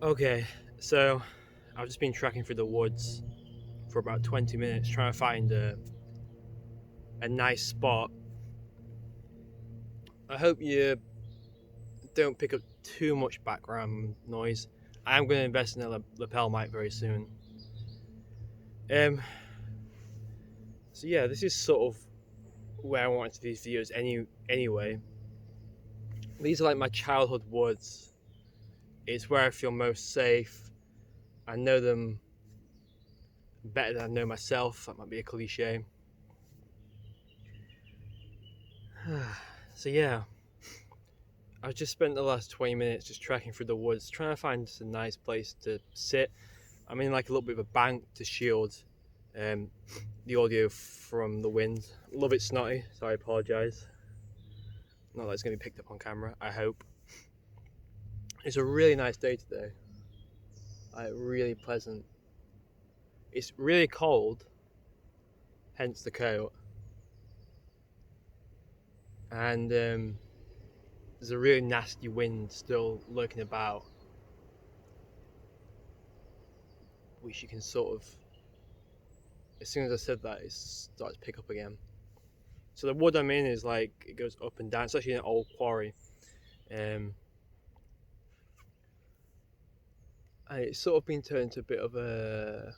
Okay, so I've just been tracking through the woods for about 20 minutes trying to find a nice spot. I hope you don't pick up too much background noise. I am going to invest in a lapel mic very soon. Um, so yeah, this is sort of where I wanted to do these videos anyway. These are like my childhood woods. It's where I feel most safe. I know them better than I know myself. That might be a cliche. So yeah, I've just spent the last 20 minutes just trekking through the woods, trying to find just a nice place to sit. I'm in like a little bit of a bank to shield um, the audio from the wind. A little bit snotty, so I apologise. Not that it's going to be picked up on camera, I hope. It's a really nice day today. Like, really pleasant. It's really cold, hence the coat. And there's a really nasty wind still lurking about, which you can sort of, as soon as I said that, it starts to pick up again. So the wood I'm in is like, it goes up and down. It's actually an old quarry. And it's sort of been turned into a bit of a,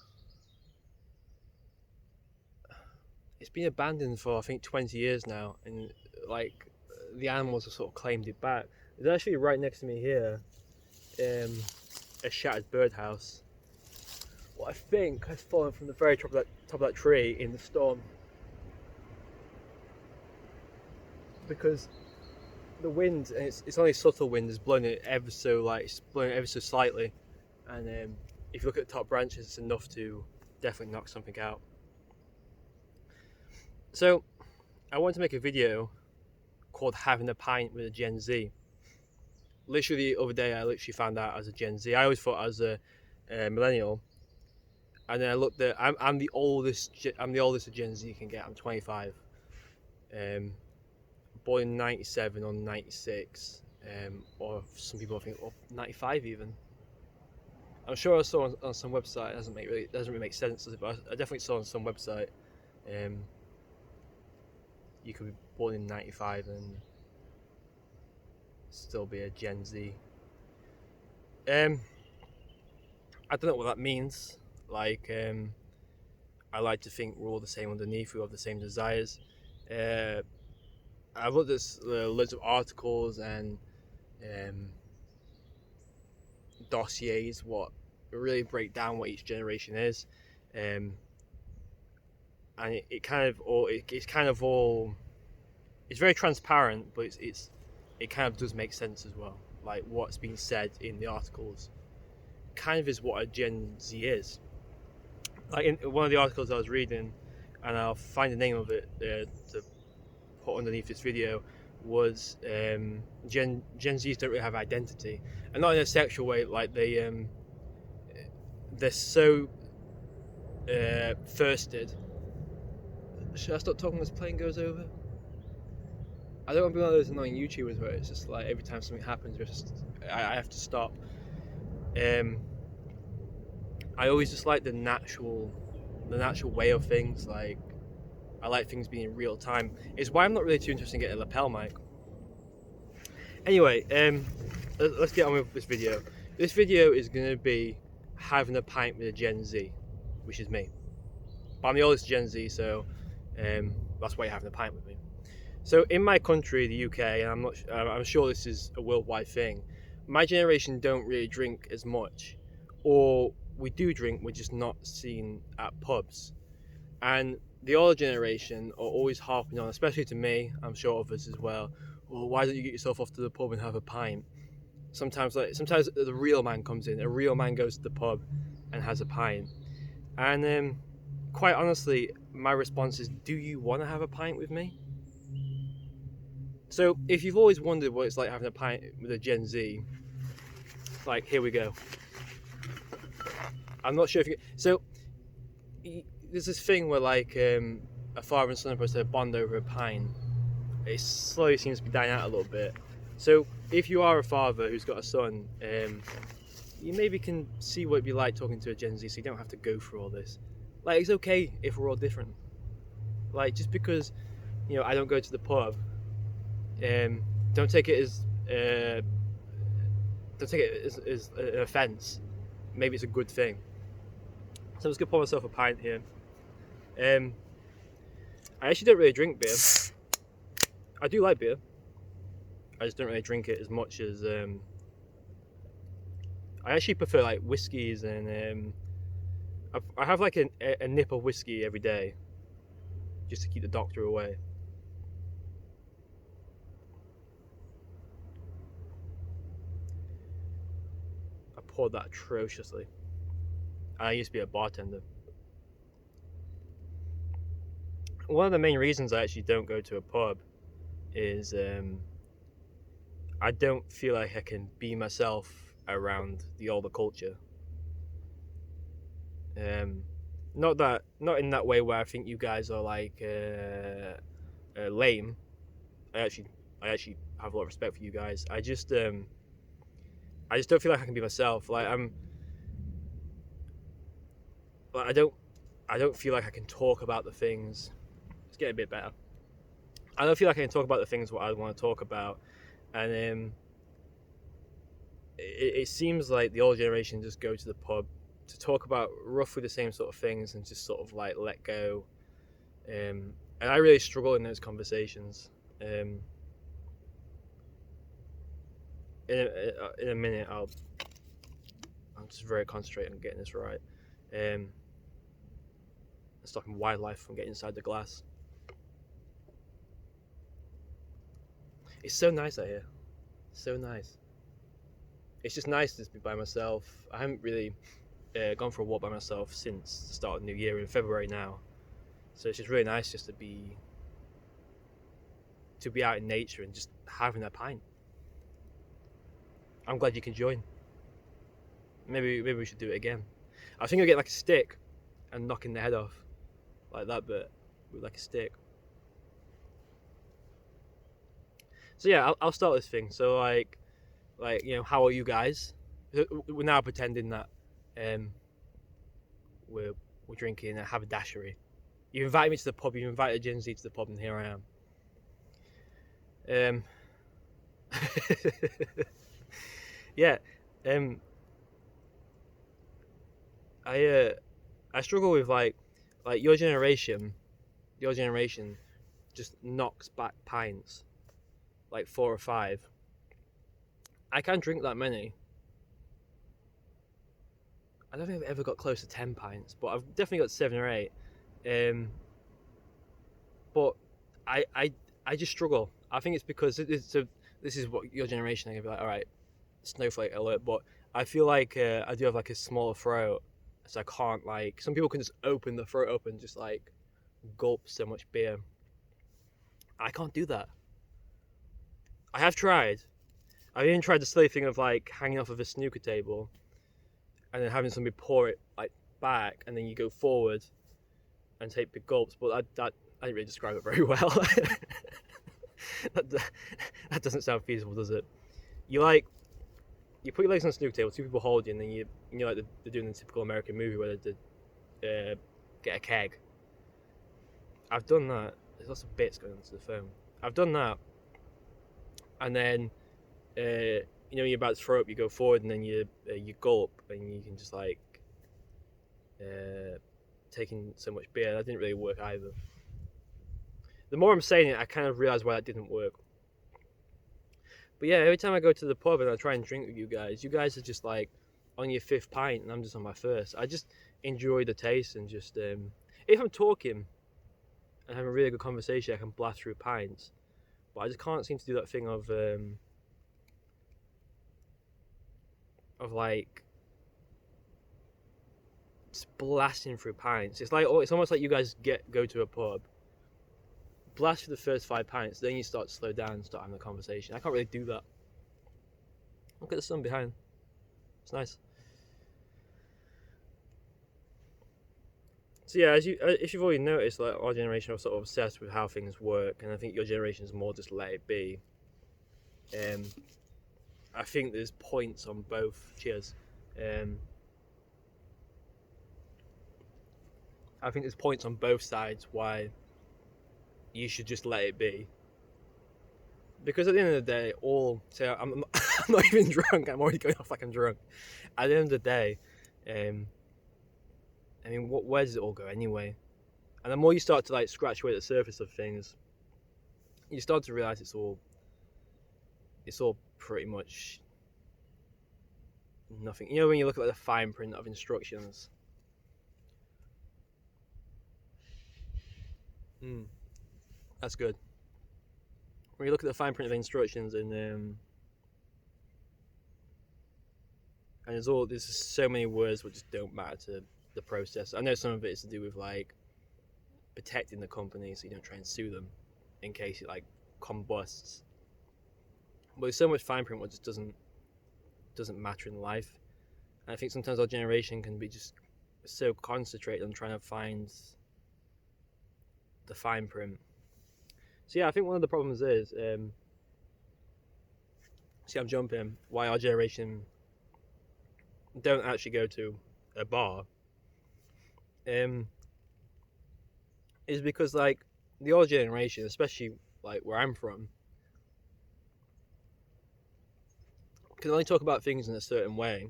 it's been abandoned for I think 20 years now, and like the animals have sort of claimed it back. There's actually right next to me here a shattered birdhouse. What I think has fallen from the very top of that tree in the storm, because the wind, and it's only subtle wind, is blowing it ever so slightly, and if you look at the top branches, it's enough to definitely knock something out. So I wanted to make a video called "Having a Pint with a Gen Z." Literally the other day, I literally found out as a Gen Z. I always thought I was a millennial, and then I looked at I'm the oldest a Gen Z can get. I'm 25. Born in 97 or 96, or some people think 95 even. I'm sure I saw on some website. It doesn't really make sense, does it? But I definitely saw on some website you could be born in 95 and still be a Gen Z. I don't know what that means. Like, I like to think we're all the same underneath. We have the same desires. I've looked at loads of articles and dossiers what really break down what each generation is, and it's kind of all it's very transparent, but it kind of does make sense as well. Like what's being said in the articles kind of is what a Gen Z is. Like in one of the articles I was reading, and I'll find the name of it to put underneath this video, was Gen Zs don't really have identity, and not in a sexual way. Like they're so thirsted. Should I stop talking as plane goes over? I don't want to be one of those annoying YouTubers where it's just like every time something happens, I have to stop. I always just like the natural way of things. Like I like things being in real time. It's why I'm not really too interested in getting a lapel mic. Anyway, let's get on with this video. This video is going to be having a pint with a Gen Z, which is me. But I'm the oldest Gen Z, so that's why you're having a pint with me. So in my country, the UK, and I'm sure this is a worldwide thing, my generation don't really drink as much, or we do drink, we're just not seen at pubs. And the older generation are always harping on, especially to me, I'm sure others as well, well, why don't you get yourself off to the pub and have a pint? Sometimes the real man comes in. A real man goes to the pub and has a pint. And quite honestly, my response is, do you want to have a pint with me? So if you've always wondered what it's like having a pint with a Gen Z, like, here we go. I'm not sure if you... So there's this thing where like a father and son are supposed to bond over a pint. It slowly seems to be dying out a little bit. So if you are a father who's got a son, you maybe can see what it'd be like talking to a Gen Z, so you don't have to go through all this. Like, it's okay if we're all different. Like, just because I don't go to the pub, don't take it as an offence. Maybe it's a good thing. So I'm just gonna pour myself a pint here. I actually don't really drink beer. I do like beer. I just don't really drink it as much as I actually prefer like whiskies, and I have like a nip of whiskey every day, just to keep the doctor away. I poured that atrociously. I used to be a bartender. One of the main reasons I actually don't go to a pub is I don't feel like I can be myself around the older culture. Not in that way where I think you guys are like lame. I actually have a lot of respect for you guys. I just don't feel like I can be myself. I don't feel like I can talk about the things. It's getting a bit better. I don't feel like I can talk about the things what I want to talk about, and it seems like the old generation just go to the pub to talk about roughly the same sort of things and just sort of like let go. And I really struggle in those conversations. In a minute, I'm just very concentrated on getting this right. Stopping wildlife from getting inside the glass. It's so nice out here. So nice. It's just nice to be by myself. I haven't really gone for a walk by myself since the start of the new year in February now. So it's just really nice just to be out in nature and just having a pint. I'm glad you can join. Maybe we should do it again. I think I'll get like a stick and knocking the head off like that, but with like a stick. So yeah, I'll start this thing. So like how are you guys? We're now pretending that we're drinking a haberdashery. You invited me to the pub. You invited Gen Z to the pub, and here I am. Yeah. I struggle with like your generation. Your generation just knocks back pints, like 4 or 5. I can't drink that many. I don't think I've ever got close to 10 pints, but I've definitely got 7 or 8. But I just struggle. I think it's because this is what your generation. I'm gonna be like, all right, snowflake alert. But I feel like I do have like a smaller throat, so I can't like. Some people can just open the throat open, and just like gulp so much beer. I can't do that. I have tried. I've even tried the silly thing of like hanging off of a snooker table and then having somebody pour it like back, and then you go forward and take big gulps. But that I didn't really describe it very well. that doesn't sound feasible, does it? You put your legs on the snooker table, 2 people hold you, and then you like they're doing the typical American movie where they get a keg. I've done that. There's lots of bits going onto the phone. I've done that, and then you're about to throw up, you go forward, and then you gulp, and you can just like taking so much beer. That didn't really work either. The more I'm saying it, I kind of realise why that didn't work. But yeah, every time I go to the pub and I try and drink with you guys are just like on your 5th pint, and I'm just on my 1st. I just enjoy the taste, and just if I'm talking and having a really good conversation, I can blast through pints. But I just can't seem to do that thing of like just blasting through pints. It's almost like you guys go to a pub, blast through the first 5 pints, then you start to slow down and start having a conversation. I can't really do that. Look at the sun behind. It's nice. So yeah, if you've already noticed, like our generation are sort of obsessed with how things work, and I think your generation is more just let it be. I think there's points on both. Cheers. Um, I think there's points on both sides why you should just let it be. Because at the end of the day, I'm not, I'm not even drunk. I'm already going off like I'm drunk. At the end of the day, I mean, where does it all go anyway? And the more you start to like scratch away at the surface of things, you start to realize it's all pretty much nothing. You know, when you look at like, the fine print of instructions. That's good. When you look at the fine print of instructions and there's so many words which just don't matter to the process. I know some of it is to do with like protecting the company so you don't try and sue them in case it like combusts. But there's so much fine print what just doesn't matter in life. And I think sometimes our generation can be just so concentrated on trying to find the fine print. So yeah, I think one of the problems is I'm jumping why our generation don't actually go to a bar is because like the old generation, especially like where I'm from, can only talk about things in a certain way,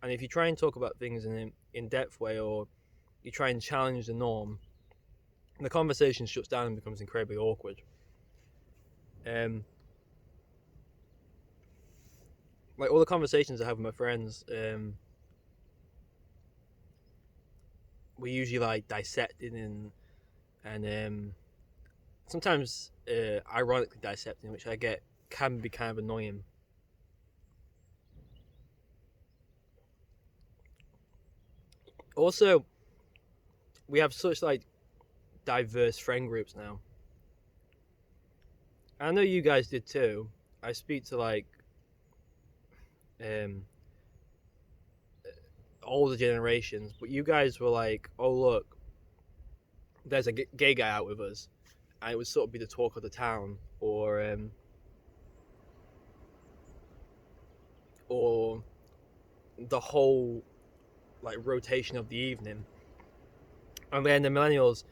and if you try and talk about things in an in-depth way or you try and challenge the norm, the conversation shuts down and becomes incredibly awkward. Like all the conversations I have with my friends, we're usually like dissecting and sometimes ironically dissecting, which I get can be kind of annoying. Also, we have such like diverse friend groups now. I know you guys did too. I speak to like um older generations, but you guys were like, oh look, there's a gay guy out with us, and it would sort of be the talk of the town, or the whole like rotation of the evening. And then the millennials,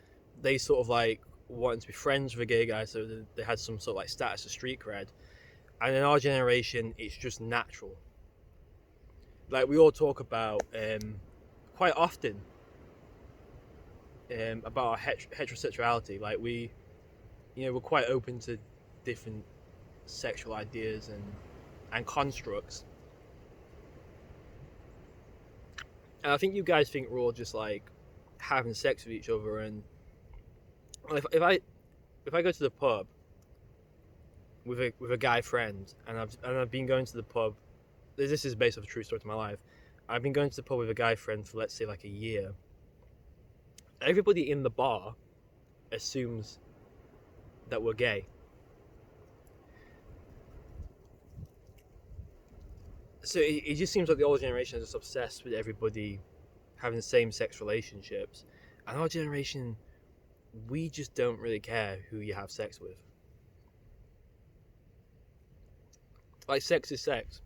they sort of like wanted to be friends with a gay guy, so they had some sort of like status of street cred. And in our generation, it's just natural. Like we all talk about quite often about our heterosexuality. Like we're quite open to different sexual ideas and constructs. And I think you guys think we're all just like having sex with each other. And if I go to the pub with a guy friend, and I've been going to the pub. This is based off a true story to my life. I've been going to the pub with a guy friend for let's say like a year. Everybody in the bar assumes that we're gay. So it just seems like the older generation is just obsessed with everybody having the same sex relationships, and our generation, we just don't really care who you have sex with. Like sex is sex.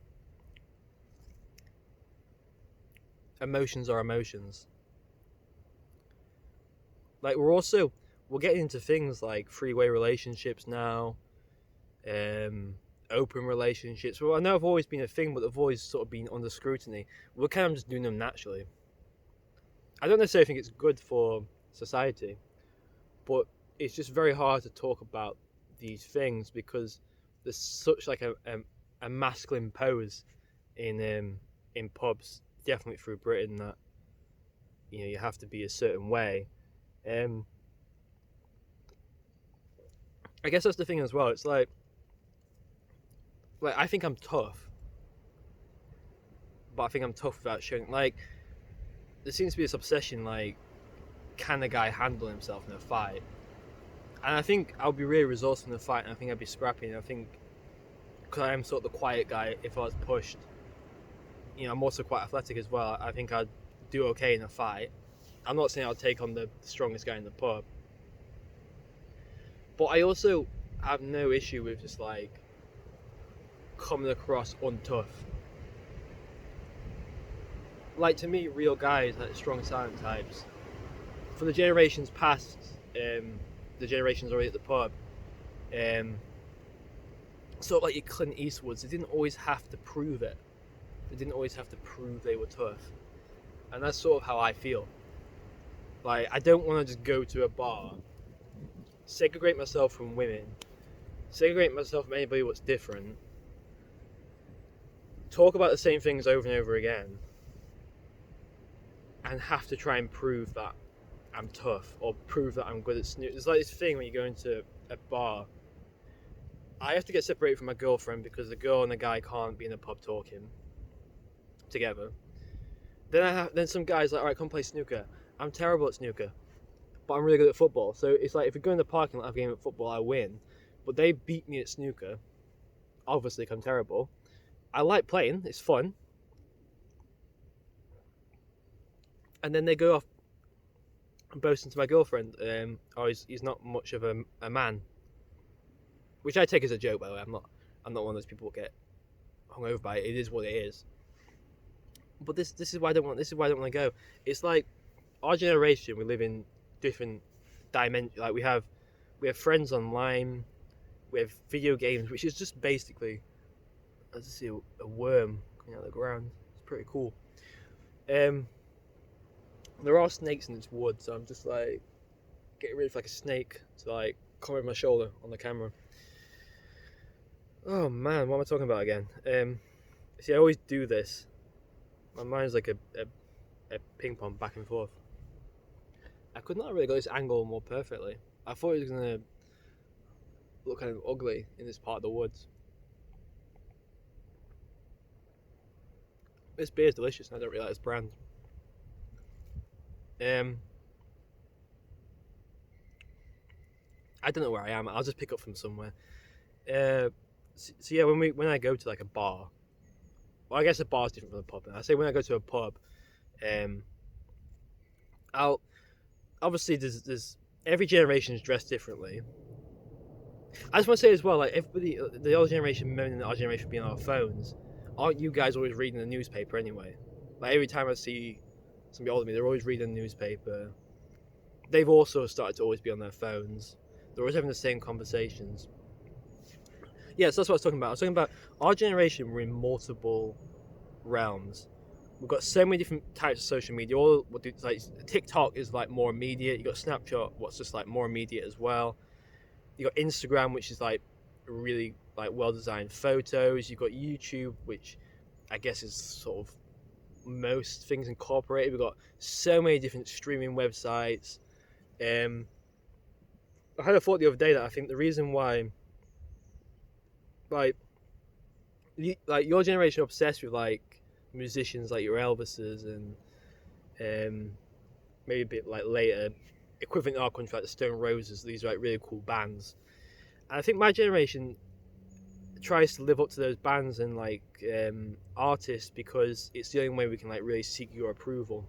Emotions are emotions. Like we're getting into things like three-way relationships now, open relationships. Well, I know I've always been a thing, but they've always sort of been under scrutiny. We're kind of just doing them naturally. I don't necessarily think it's good for society, but it's just very hard to talk about these things because there's such like a masculine pose in pubs, definitely through Britain, that you have to be a certain way. I guess that's the thing as well. It's like I think I'm tough, but I think I'm tough without showing. Like there seems to be this obsession, like can a guy handle himself in a fight? And I think I'll be really resourceful in a fight, and I think I'd be scrappy. And I think because I am sort of the quiet guy, if I was pushed, I'm also quite athletic as well. I think I'd do okay in a fight. I'm not saying I'll take on the strongest guy in the pub, but I also have no issue with just like coming across untough. like to me, real guys, like strong silent types, for the generations past, the generations already at the pub, um, sort of like your Clint Eastwoods, they didn't always have to prove it. They didn't always have to prove they were tough, and that's sort of how I feel. Like, I don't want to just go to a bar, segregate myself from women, segregate myself from anybody what's different, talk about the same things over and over again, and have to try and prove that I'm tough or prove that I'm good at snooze. It's like this thing when you go into a bar. I have to get separated from my girlfriend because the girl and the guy can't be in a pub talking together. Then some guy's like, all right, come play snooker. I'm terrible at snooker, but I'm really good at football. So it's like if we go in the parking lot and have a game of football, I win. But they beat me at snooker. Obviously, I'm terrible. I like playing. It's fun. And then they go off and boasting to my girlfriend. He's not much of a man, which I take as a joke. By the way, I'm not one of those people who get hung over by it. It is what it is. But this is why I don't want. This is why I don't want to go. It's like our generation. We live in different dimensions. Like we have friends online. We have video games, which is just basically, I just see a worm coming out of the ground. It's pretty cool. There are snakes in this wood, so I'm just like getting rid of like a snake to like come over my shoulder on the camera. Oh man, what am I talking about again? See, I always do this. My mind's like a ping pong back and forth. I could not have really got this angle more perfectly. I thought it was gonna look kind of ugly in this part of the woods. This beer is delicious, and I don't really like this brand. I don't know where I am. I'll just pick up from somewhere. So yeah, when I go to like a bar, well, I guess a bar is different from a pub. I say when I go to a pub, I'll obviously there's every generation is dressed differently. I just want to say as well, like everybody, the old generation, men in our generation being on our phones, aren't you guys always reading the newspaper anyway? Like every time I see somebody older than me, they're always reading the newspaper. They've also started to always be on their phones. They're always having the same conversations. Yeah, so that's what I was talking about. I was talking about our generation. We're in multiple realms. We've got so many different types of social media. All like TikTok is like more immediate. You got Snapchat, what's just like more immediate as well. You got Instagram, which is like really like well designed photos. You've got YouTube, which I guess is sort of most things incorporated. We've got so many different streaming websites. I had a thought the other day that I think the reason why, like your generation are obsessed with like musicians like your Elvises and maybe a bit like later equivalent in our country like the Stone Roses. These are like really cool bands, and I think my generation tries to live up to those bands and like artists because it's the only way we can like really seek your approval.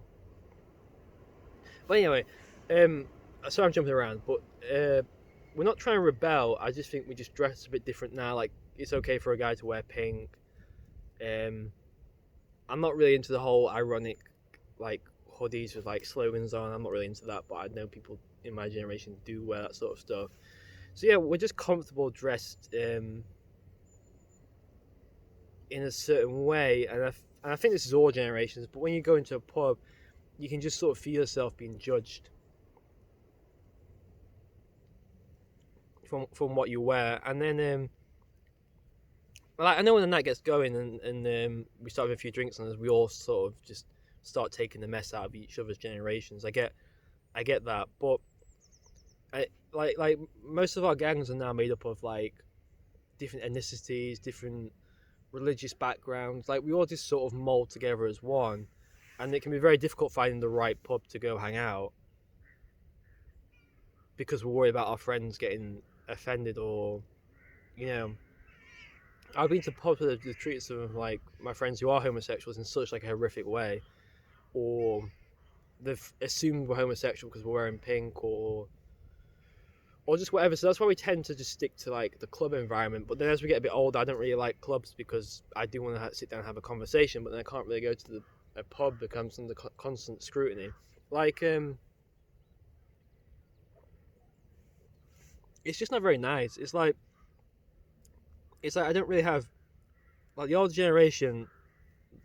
But anyway, sorry I'm jumping around, but we're not trying to rebel. I just think we just dress a bit different now. Like it's okay for a guy to wear pink. I'm not really into the whole ironic like hoodies with like slogans on. I'm not really into that, but I know people in my generation do wear that sort of stuff. So yeah, we're just comfortable dressed in a certain way, and I think this is all generations. But when you go into a pub, you can just sort of feel yourself being judged from what you wear, and then like I know when the night gets going and we start with a few drinks and we all sort of just start taking the mess out of each other's generations. I get that, but like most of our gangs are now made up of like different ethnicities, different religious backgrounds. Like we all just sort of mold together as one, and it can be very difficult finding the right pub to go hang out because we're worried about our friends getting offended, or I've been to pubs where they've treated some of like my friends who are homosexuals in such like a horrific way, or they've assumed we're homosexual because we're wearing pink or just whatever. So that's why we tend to just stick to like the club environment. But then as we get a bit older, I don't really like clubs because I do want to sit down and have a conversation, but then I can't really go to a pub becomes under constant scrutiny. Like, it's just not very nice. It's like I don't really have like the older generation,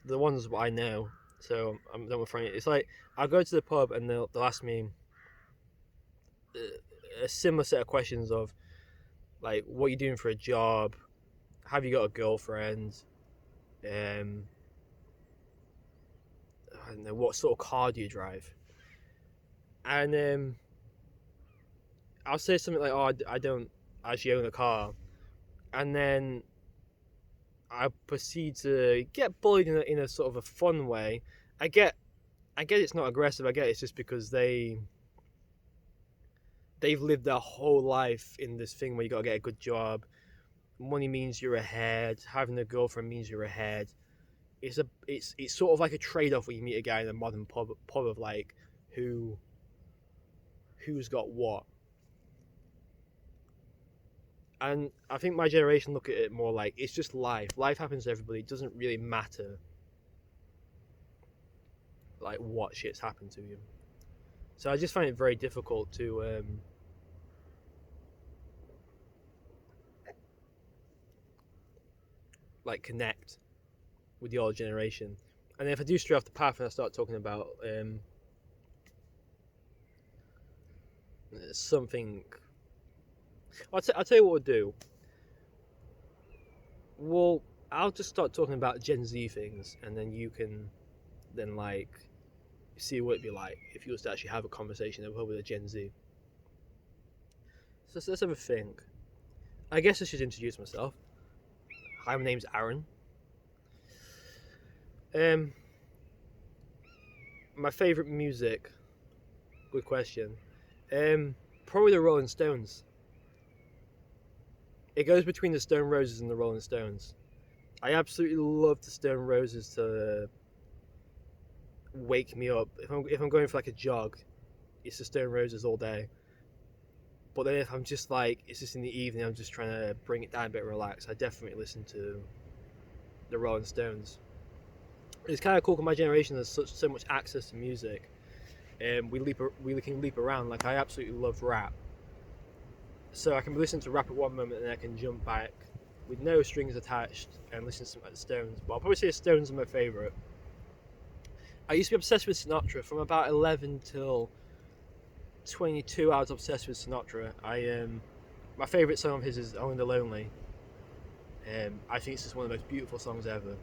the ones I know. So I'm not referring. It's like I'll go to the pub and they'll ask me a similar set of questions of like, what are you doing for a job? Have you got a girlfriend? Um, I don't know, what sort of car do you drive? And I'll say something like, "Oh, I don't actually own a car," and then I proceed to get bullied in a sort of a fun way. I get I get it's not aggressive. I get it's just because they've lived their whole life in this thing where you got to get a good job. Money means you're ahead. Having a girlfriend means you're ahead. It's sort of like a trade off when you meet a guy in a modern pub of like who's got what. And I think my generation look at it more like it's just life. Life happens to everybody. It doesn't really matter like what shit's happened to you. So I just find it very difficult to like connect with the older generation. And if I do stray off the path and I start talking about something, I'll tell you what we'll do. I'll just start talking about Gen Z things, and then you can then like see what it'd be like if you was to actually have a conversation with a Gen Z. So let's have a think. I guess I should introduce myself. Hi, my name's Aaron. My favourite music. Good question. Probably the Rolling Stones. It goes between the Stone Roses and the Rolling Stones. I absolutely love the Stone Roses to wake me up. If I'm going for like a jog, it's the Stone Roses all day. But then if I'm just like it's just in the evening, I'm just trying to bring it down a bit, relax. I definitely listen to the Rolling Stones. It's kind of cool because my generation has so much access to music, and we can leap around. Like I absolutely love rap, so I can listen to rap at one moment and I can jump back with no strings attached and listen to something like the Stones. But I'll probably say the Stones are my favourite. I used to be obsessed with Sinatra from about 11 till 22. I was obsessed with Sinatra. My favourite song of his is "Only the Lonely." I think it's just one of the most beautiful songs ever.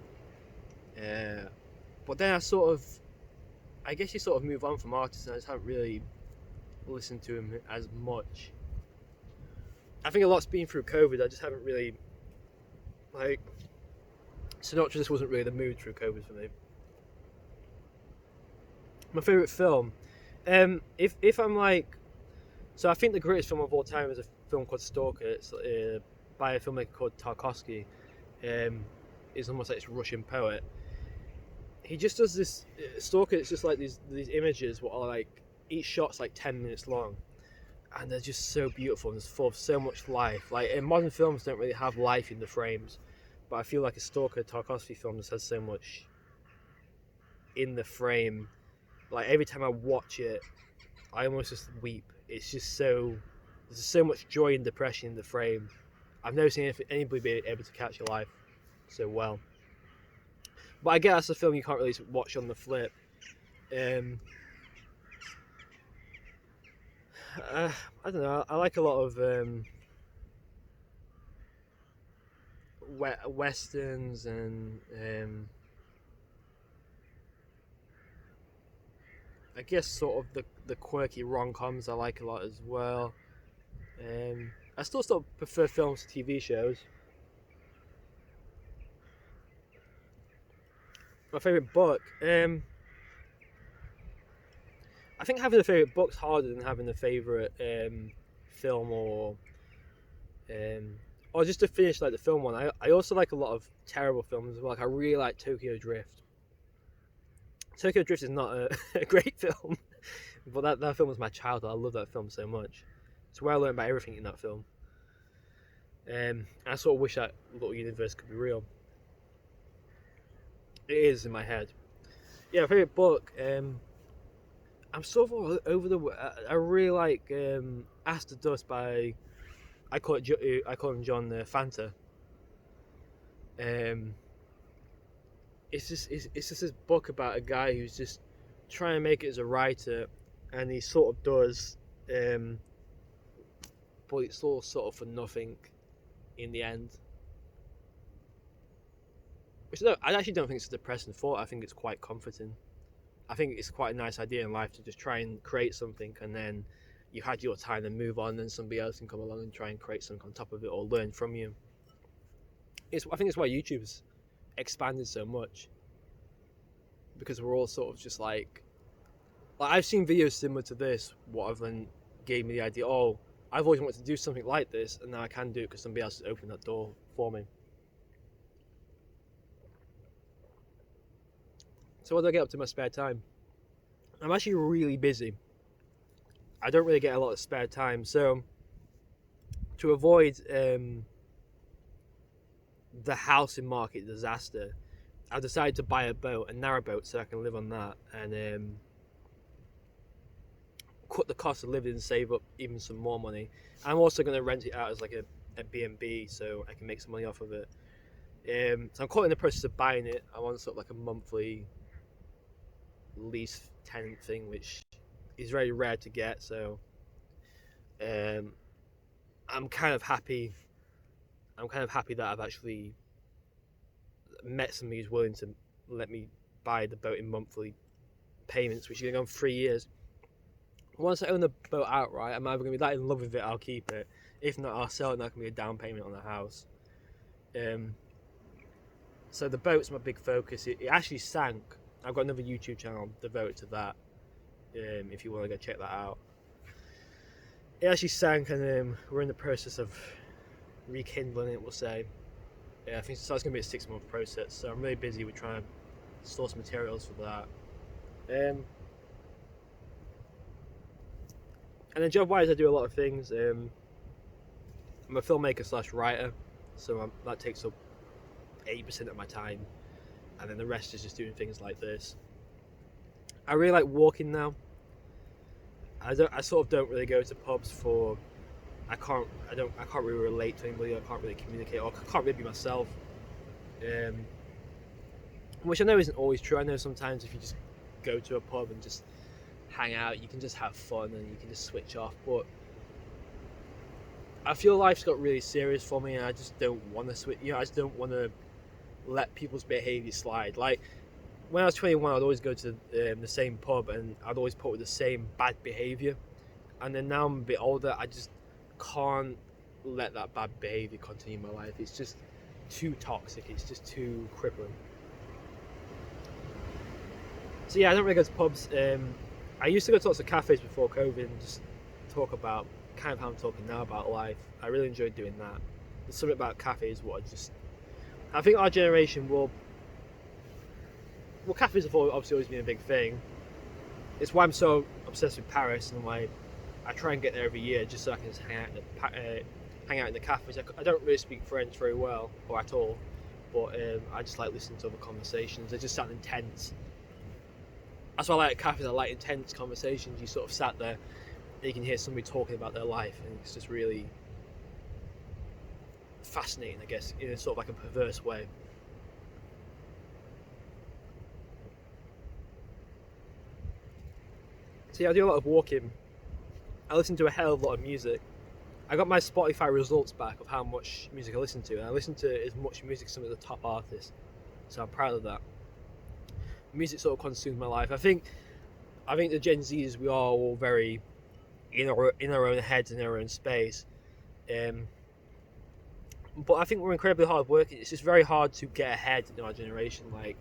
But then I guess you sort of move on from artists, and I just haven't really listened to him as much. I think a lot's been through COVID. I just haven't really like Sinatra. Just wasn't really the mood through COVID for me. My favourite film, if I'm like, so I think the greatest film of all time is a film called Stalker. It's by a filmmaker called Tarkovsky. It's almost like this Russian poet. He just does this Stalker. It's just like these images what are like each shot's like 10 minutes long, and they're just so beautiful and it's full of so much life. Like in modern films, don't really have life in the frames, but I feel like a Stalker Tarkovsky film just has so much in the frame. Like every time I watch it, I almost just weep. It's just there's so much joy and depression in the frame. I've never seen anybody be able to capture life so well. But I guess that's a film you can't really watch on the flip. I don't know. I like a lot of westerns and I guess sort of the quirky rom-coms I like a lot as well. I still prefer films to TV shows. My favourite book. I think having a favourite book's harder than having a favourite film or just to finish like the film one. I also like a lot of terrible films as well. Like I really like Tokyo Drift. Tokyo Drift is not a great film, but that film was my childhood. I love that film so much. It's where I learned about everything in that film. I sort of wish that little universe could be real. It is in my head. Yeah, favorite book. I'm sort of all over the. I really like Ask the Dust by I call him John Fanta. Um, it's just this book about a guy who's just trying to make it as a writer, and he sort of does, um, but it's all sort of for nothing in the end. Which no, I actually don't think it's a depressing thought. I think it's quite comforting. I think it's quite a nice idea in life to just try and create something, and then you had your time and move on, and somebody else can come along and try and create something on top of it or learn from you. I think it's why YouTube's expanded so much, because we're all sort of just like I've seen videos similar to this. What I've then gave me the idea. Oh, I've always wanted to do something like this, and now I can do it because somebody else has opened that door for me. So what do I get up to in my spare time? I'm actually really busy. I don't really get a lot of spare time, so to avoid the housing market disaster, I decided to buy a boat, a narrowboat, so I can live on that and cut the cost of living and save up even some more money. I'm also going to rent it out as like a B&B, so I can make some money off of it. So I'm quite in the process of buying it. I want sort of like a monthly lease tenant thing, which is very rare to get. So um, I'm kind of happy. I'm kind of happy that I've actually met somebody who's willing to let me buy the boat in monthly payments, which is going to go on 3 years. Once I own the boat outright, I'm either going to be that in love with it, I'll keep it. If not, I'll sell it and that can be a down payment on the house. So the boat's my big focus. It actually sank. I've got another YouTube channel devoted to that. If you want to go check that out. It actually sank, and we're in the process of rekindling it. We'll say. Yeah, I think it's going to be a 6-month process. So I'm really busy with trying to source materials for that. And then job-wise, I do a lot of things. I'm a filmmaker / writer, so that takes up 80% of my time, and then the rest is just doing things like this. I really like walking now. I sort of don't really go to pubs for. I can't really relate to anybody. I can't really communicate, or I can't really be myself. Which I know isn't always true. I know sometimes if you just go to a pub and just hang out, you can just have fun and you can just switch off. But I feel life's got really serious for me, and I just don't want to switch. I just don't want to let people's behaviour slide. Like when I was 21, I'd always go to the same pub, and I'd always put with the same bad behaviour. And then now I'm a bit older, I just can't let that bad behaviour continue in my life. It's just too toxic. It's just too crippling. So yeah, I don't really go to pubs. I used to go to lots of cafes before COVID and just talk about kind of how I'm talking now about life. I really enjoyed doing that. There's something about cafes I think our generation will. Well, cafes have obviously always been a big thing. It's why I'm so obsessed with Paris, and why I try and get there every year just so I can just hang out in the cafes. I don't really speak French very well or at all, but I just like listening to other conversations. They just sound intense. That's why I like cafes. I like intense conversations. You sort of sat there and you can hear somebody talking about their life, and it's just really fascinating, I guess, in a sort of like a perverse way. So yeah, I do a lot of walking. I listen to a hell of a lot of music. I got my Spotify results back of how much music I listen to, and I listen to as much music as some of the top artists. So I'm proud of that. Music sort of consumes my life. I think the Gen Zs, we are all very in our own heads, in our own space. But I think we're incredibly hard working. It's just very hard to get ahead in our generation. Like,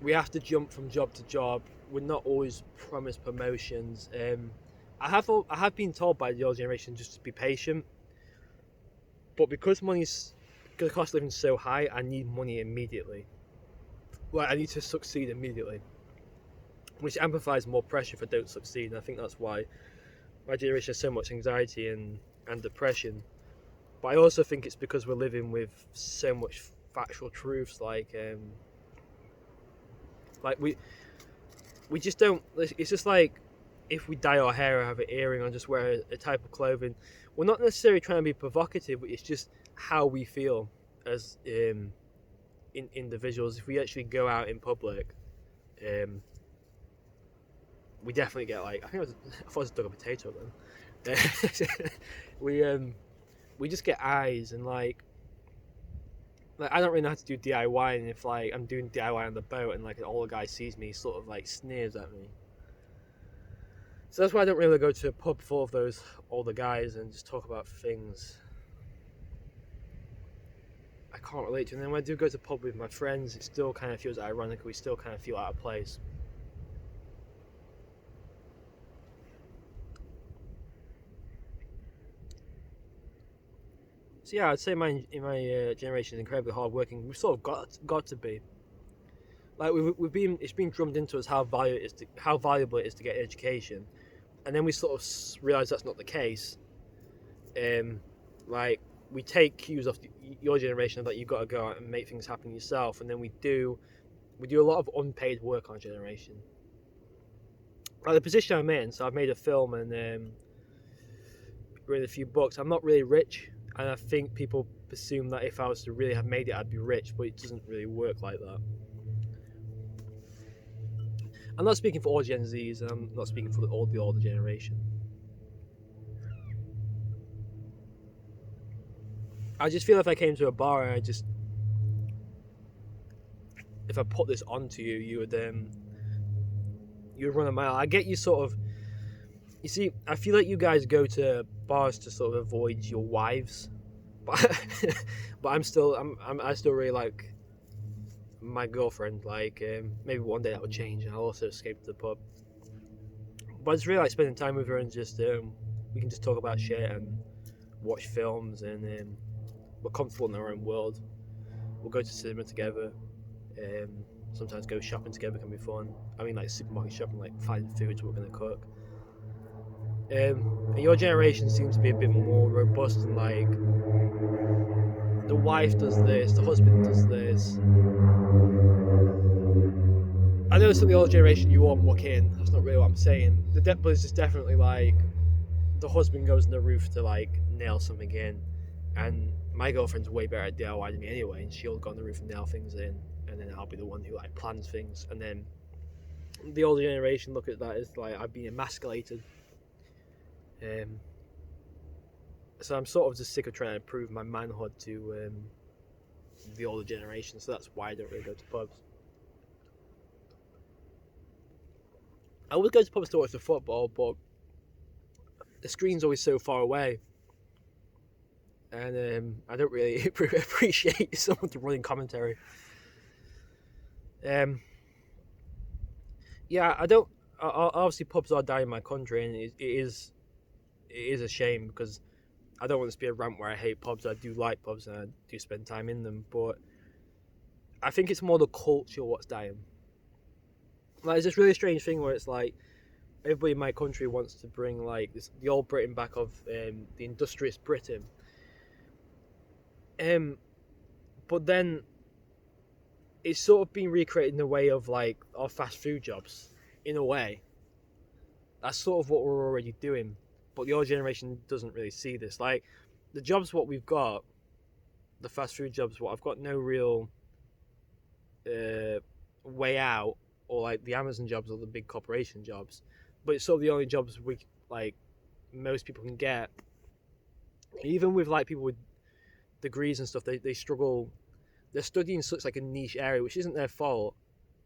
we have to jump from job to job. We're not always promised promotions. I have been told by the old generation just to be patient. But because the cost of living is so high, I need money immediately. Well, I need to succeed immediately, which amplifies more pressure if I don't succeed. And I think that's why my generation has so much anxiety and depression. But I also think it's because we're living with so much factual truths, like Like we just don't. It's just like if we dye our hair or have an earring or just wear a type of clothing, we're not necessarily trying to be provocative. But it's just how we feel as individuals. If we actually go out in public, we definitely get like I thought it was a dug a potato then. We just get eyes and like I don't really know how to do DIY, and if like I'm doing DIY on the boat and like an older guy sees me, he sort of like sneers at me. So that's why I don't really go to a pub full of those older guys and just talk about things I can't relate to. And then when I do go to a pub with my friends, it still kind of feels ironic. We still kind of feel out of place. So yeah, I'd say my generation is incredibly hardworking. We've sort of got to be. Like it's been drummed into us how valuable it is to get education, and then we sort of realise that's not the case. Like we take cues off your generation that you've got to go out and make things happen yourself, and then we do a lot of unpaid work on our generation. Like the position I'm in, so I've made a film and written a few books. I'm not really rich, and I think people assume that if I was to really have made it, I'd be rich, but it doesn't really work like that. I'm not speaking for all Gen Zs, and I'm not speaking for all the older generation. I just feel if I came to a bar and if I put this onto you, you would run a mile. I get you sort of. You see, I feel like you guys go to bars to sort of avoid your wives, but I still really like my girlfriend. Like maybe one day that would change, and I'll also escape to the pub. But it's really like spending time with her and just we can just talk about shit and watch films, and we're comfortable in our own world. We'll go to cinema together. Sometimes go shopping together can be fun. I mean, like supermarket shopping, like finding foods we're gonna cook. And your generation seems to be a bit more robust and like the wife does this, the husband does this. I know some of the old generation you won't muck in. That's not really what I'm saying. The Dead Brothers is definitely like the husband goes on the roof to like nail something in, and my girlfriend's way better at DIY than me anyway, and she'll go on the roof and nail things in, and then I'll be the one who like plans things, and then the older generation look at that as like I've been emasculated. So I'm sort of just sick of trying to prove my manhood to the older generation, so that's why I don't really go to pubs. I would go to pubs to watch the football, but the screen's always so far away, and I don't really appreciate someone running commentary. Yeah, I don't. Obviously, pubs are dying in my country, and it is a shame because I don't want this to be a rant where I hate pubs. I do like pubs and I do spend time in them, but I think it's more the culture what's dying. Like, it's this really strange thing where it's like everybody in my country wants to bring like the old Britain back of the industrious Britain. But then it's sort of been recreated in the way of like our fast food jobs. In a way, that's sort of what we're already doing. But the old generation doesn't really see this. Like the jobs, what we've got, the fast food jobs, what I've got no real way out, or like the Amazon jobs or the big corporation jobs. But it's sort of the only jobs we like most people can get. Even with like people with degrees and stuff, they struggle. They're studying such like a niche area, which isn't their fault.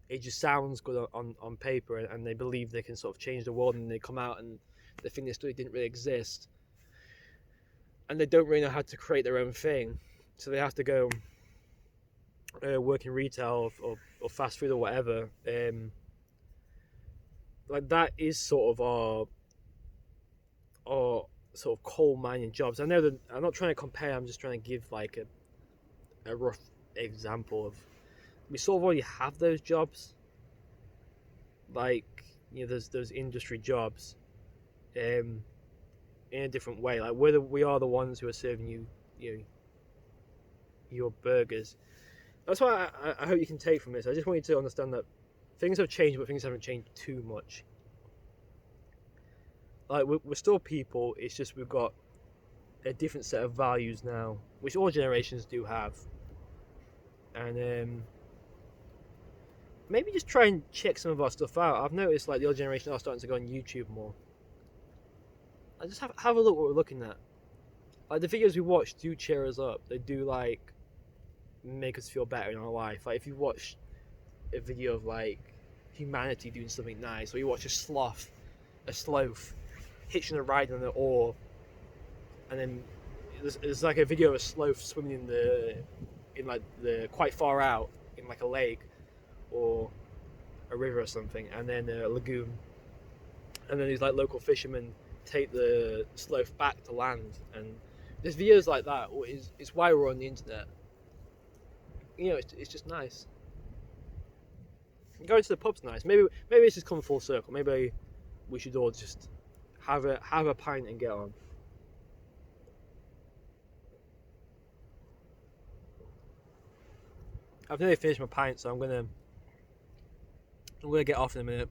It just sounds good on paper, and they believe they can sort of change the world, and they come out and they think their study didn't really exist, and they don't really know how to create their own thing, so they have to go work in retail or fast food or whatever. Like that is sort of our sort of coal mining jobs. I know that I'm not trying to compare. I'm just trying to give like a rough example of we sort of already have those jobs. Like there's those industry jobs. In a different way, like we are the ones who are serving you your burgers. That's why I hope you can take from this. I just want you to understand that things have changed, but things haven't changed too much. Like we're still people. It's just we've got a different set of values now, which all generations do have. And maybe just try and check some of our stuff out. I've noticed like the old generation are starting to go on YouTube more. I just have a look what we're looking at. Like the videos we watch do cheer us up. They do like make us feel better in our life. Like if you watch a video of like humanity doing something nice, or you watch a sloth hitching a ride on an oar, and then there's like a video of a sloth swimming in like the quite far out in like a lake or a river or something, and then a lagoon, and then these like local fishermen take the sloth back to land, and there's videos like that. It's why we're on the internet. You know, it's just nice. Going to the pub's nice. Maybe it's just come full circle. Maybe we should all just have a pint and get on. I've nearly finished my pint, so I'm gonna get off in a minute,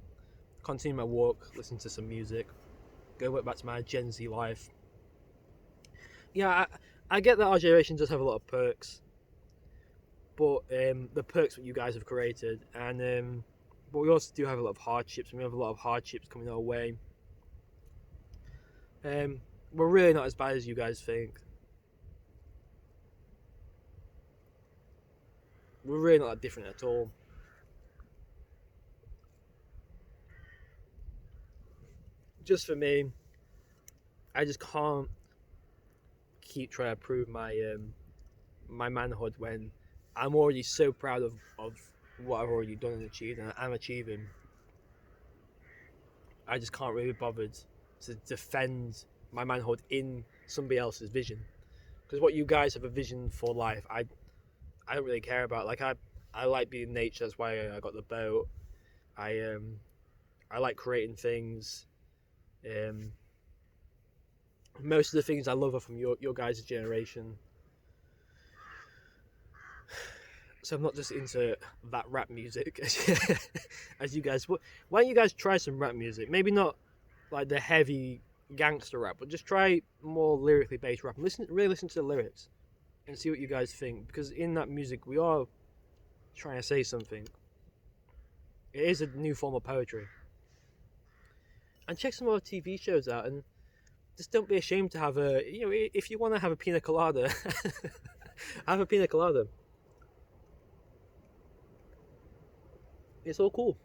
continue my walk, listen to some music, go back to my Gen Z life. Yeah, I get that our generation does have a lot of perks, but the perks that you guys have created, and but we also do have a lot of hardships, and we have a lot of hardships coming our way. We're really not as bad as you guys think. We're really not that different at all. Just for me, I just can't keep trying to prove my my manhood when I'm already so proud of what I've already done and achieved, and I'm achieving. I just can't really be bothered to defend my manhood in somebody else's vision, because what you guys have a vision for life, I don't really care about. Like I like being in nature. That's why I got the boat. I like creating things. Most of the things I love are from your guys' generation. So I'm not just into that rap music as you guys. Why don't you guys try some rap music? Maybe not like the heavy gangster rap, but just try more lyrically based rap. Really listen to the lyrics and see what you guys think, because in that music we are trying to say something. It is a new form of poetry. And check some of our TV shows out, and just don't be ashamed to have if you want to have a pina colada, have a pina colada. It's all cool.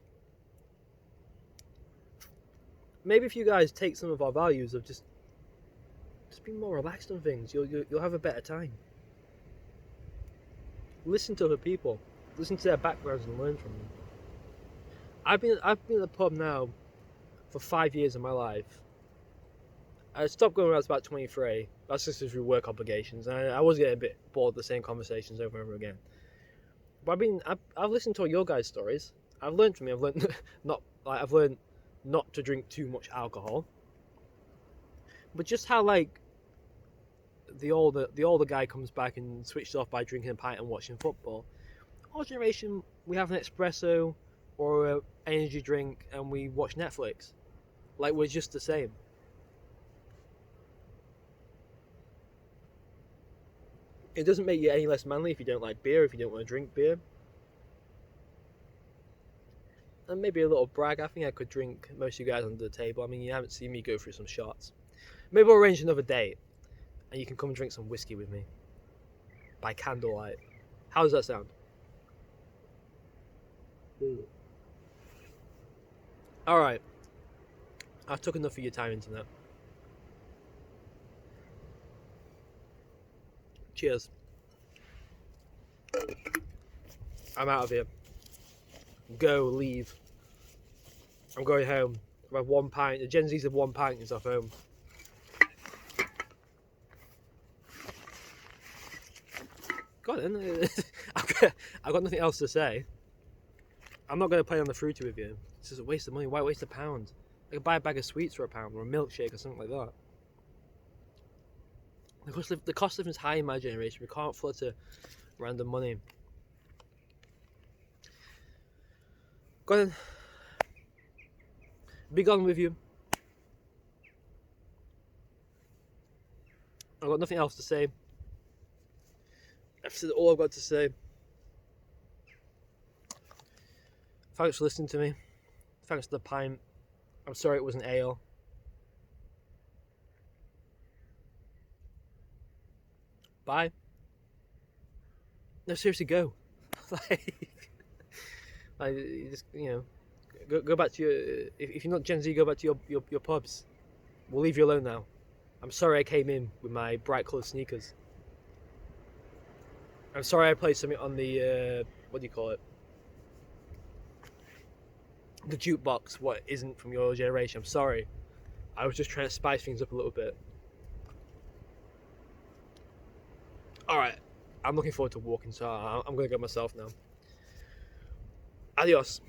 Maybe if you guys take some of our values of just be more relaxed on things, you'll have a better time. Listen to other people, listen to their backgrounds and learn from them. I've been at the pub now for 5 years of my life. I stopped going when I was about 23. That's just through work obligations, and I was getting a bit bored of the same conversations over and over again. But I've listened to all your guys' stories. I've learned from you. I've learned not to drink too much alcohol. But just how like the older guy comes back and switches off by drinking a pint and watching football. Our generation, we have an espresso or an energy drink and we watch Netflix. Like we're just the same. It doesn't make you any less manly if you don't like beer, if you don't want to drink beer. And maybe a little brag, I think I could drink most of you guys under the table. I mean, you haven't seen me go through some shots. Maybe we'll arrange another date and you can come and drink some whiskey with me by candlelight. How does that sound? Alright. I took enough of your time, internet. Cheers. I'm out of here. Go, leave. I'm going home. I have 1 pint. The Gen Z's have 1 pint is off home. God, I've got nothing else to say. I'm not going to play on the fruity with you. It's just a waste of money. Why waste £1? I could buy a bag of sweets for £1 or a milkshake or something like that. The cost of living is high in my generation. We can't flutter random money. Go on. Be gone with you. I've got nothing else to say. I've said all I've got to say. Thanks for listening to me. Thanks to the pint. I'm sorry it wasn't ale. Bye. No, seriously, go. like, just go back to your. If you're not Gen Z, go back to your pubs. We'll leave you alone now. I'm sorry I came in with my bright coloured sneakers. I'm sorry I played something on the what do you call it? The jukebox. What isn't from your generation? I'm sorry. I was just trying to spice things up a little bit. All right. I'm looking forward to walking, so I'm going to go myself now. Adios.